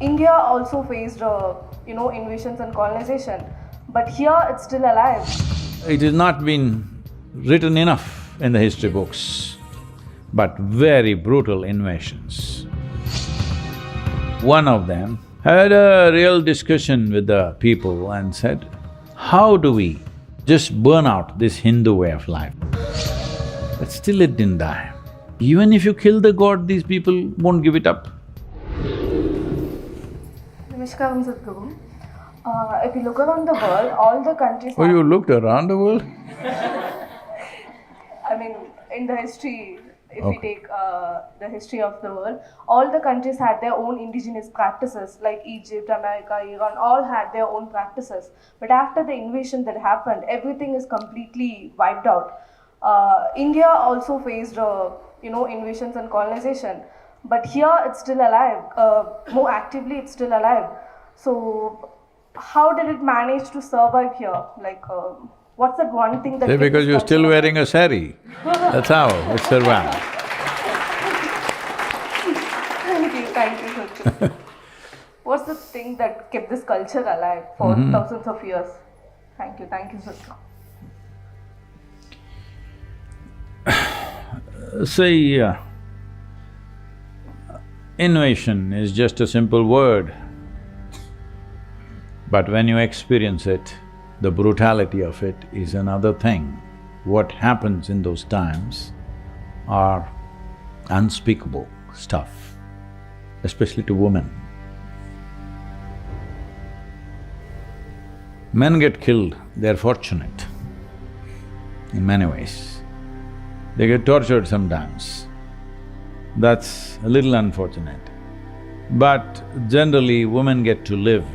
India also faced, invasions and colonization, but here it's still alive. It has not been written enough in the history books, but very brutal invasions. One of them had a real discussion with the people and said, how do we just burn out this Hindu way of life? But still it didn't die. Even if you kill the god, these people won't give it up. Namaskaram, Sadhguru. If you look around the world, all the countries Oh, you looked around the world? in the history, if we take the history of the world, all the countries had their own indigenous practices, like Egypt, America, Iran, all had their own practices. But after the invasion that happened, everything is completely wiped out. India also faced, invasions and colonization, but here it's still alive. More actively, it's still alive. So, how did it manage to survive here? What's that one thing that… Because you're still wearing a sari, that's how it survived. Thank you, Sadhguru. What's the thing that kept this culture alive for thousands of years? Thank you, Sadhguru. See, innovation is just a simple word, but when you experience it, the brutality of it is another thing. What happens in those times are unspeakable stuff, especially to women. Men get killed, they're fortunate in many ways. They get tortured sometimes, that's a little unfortunate. But generally, women get to live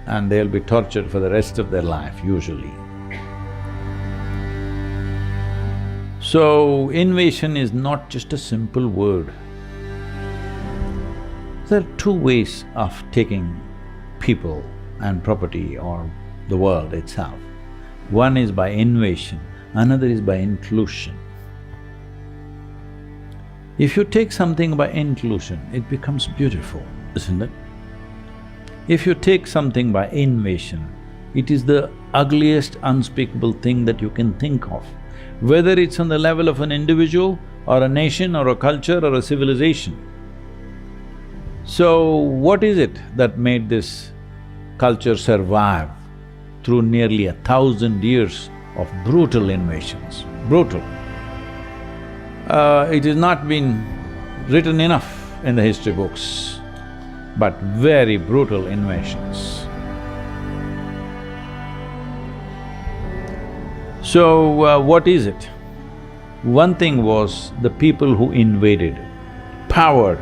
and they'll be tortured for the rest of their life, usually. So, invasion is not just a simple word. There are two ways of taking people and property or the world itself. One is by invasion, another is by inclusion. If you take something by inclusion, it becomes beautiful, isn't it? If you take something by invasion, it is the ugliest, unspeakable thing that you can think of, whether it's on the level of an individual or a nation or a culture or a civilization. So, what is it that made this culture survive through nearly 1,000 years of brutal invasions? Brutal. It has not been written enough in the history books, but very brutal invasions. So, what is it? One thing was the people who invaded, powered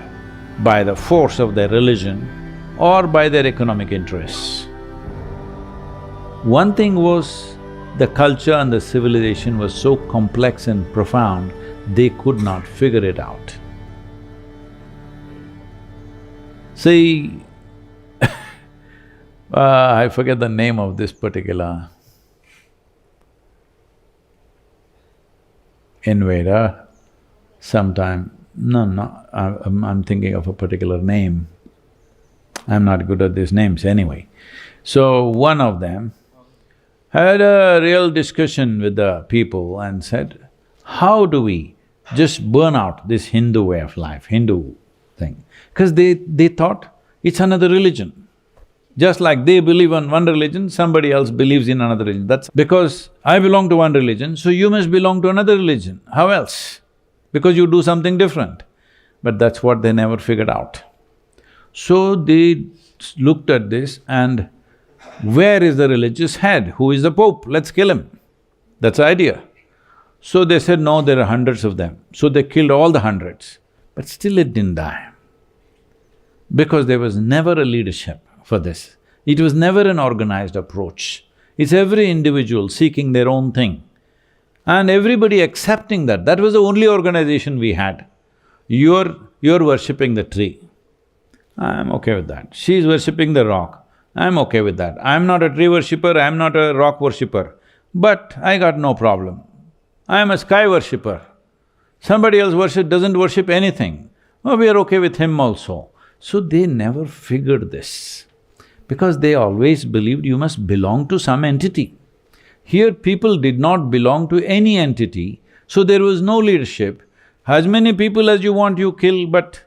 by the force of their religion or by their economic interests. One thing was the culture and the civilization was so complex and profound, they could not figure it out. See, I forget the name of this particular invader. I'm thinking of a particular name. I'm not good at these names anyway. So, one of them had a real discussion with the people and said, how do we just burn out this Hindu way of life, Hindu thing? Because they thought it's another religion. Just like they believe in one religion, somebody else believes in another religion. That's because I belong to one religion, so you must belong to another religion. How else? Because you do something different. But that's what they never figured out. So they looked at this and where is the religious head? Who is the Pope? Let's kill him. That's the idea. So they said, no, there are hundreds of them. So they killed all the hundreds. But still it didn't die. Because there was never a leadership for this. It was never an organized approach. It's every individual seeking their own thing. And everybody accepting that. That was the only organization we had. You're worshipping the tree. I'm okay with that. She's worshipping the rock. I'm okay with that. I'm not a tree worshipper, I'm not a rock worshipper. But I got no problem. I am a sky worshipper. Somebody else doesn't worship anything. Oh, we are okay with him also. So they never figured this, because they always believed you must belong to some entity. Here people did not belong to any entity, so there was no leadership. As many people as you want you kill, but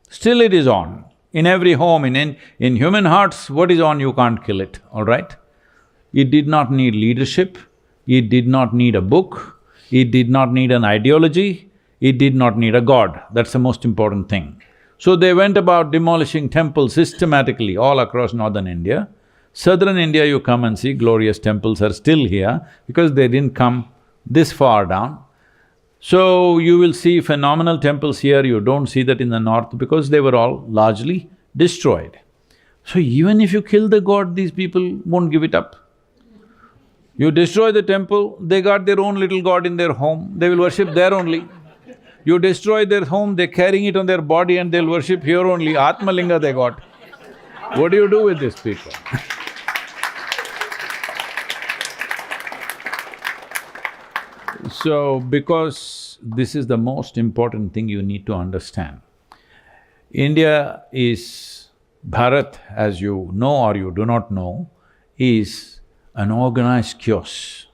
still it is on. In every home, in human hearts, what is on, you can't kill it, all right? It did not need leadership, it did not need a book, it did not need an ideology, it did not need a god. That's the most important thing. So they went about demolishing temples systematically all across northern India. Southern India, you come and see, glorious temples are still here because they didn't come this far down. So you will see phenomenal temples here, you don't see that in the north because they were all largely destroyed. So even if you kill the god, these people won't give it up. You destroy the temple, they got their own little god in their home, they will worship there only. You destroy their home, they're carrying it on their body and they'll worship here only, Atmalinga they got. What do you do with these people? So, because this is the most important thing you need to understand. India is… Bharat, as you know or you do not know, is an organized chaos.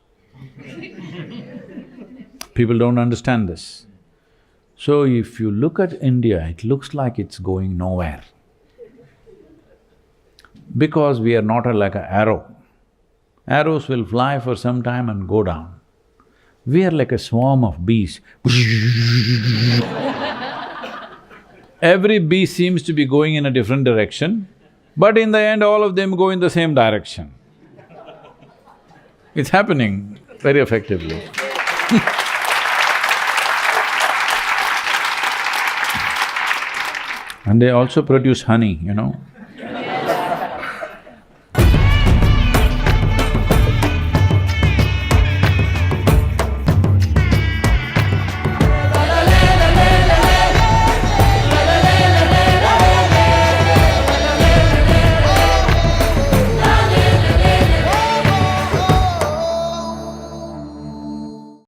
People don't understand this. So if you look at India, it looks like it's going nowhere. Because we are not like an arrow. Arrows will fly for some time and go down. We are like a swarm of bees. Every bee seems to be going in a different direction, but in the end all of them go in the same direction. It's happening very effectively. And they also produce honey, you know.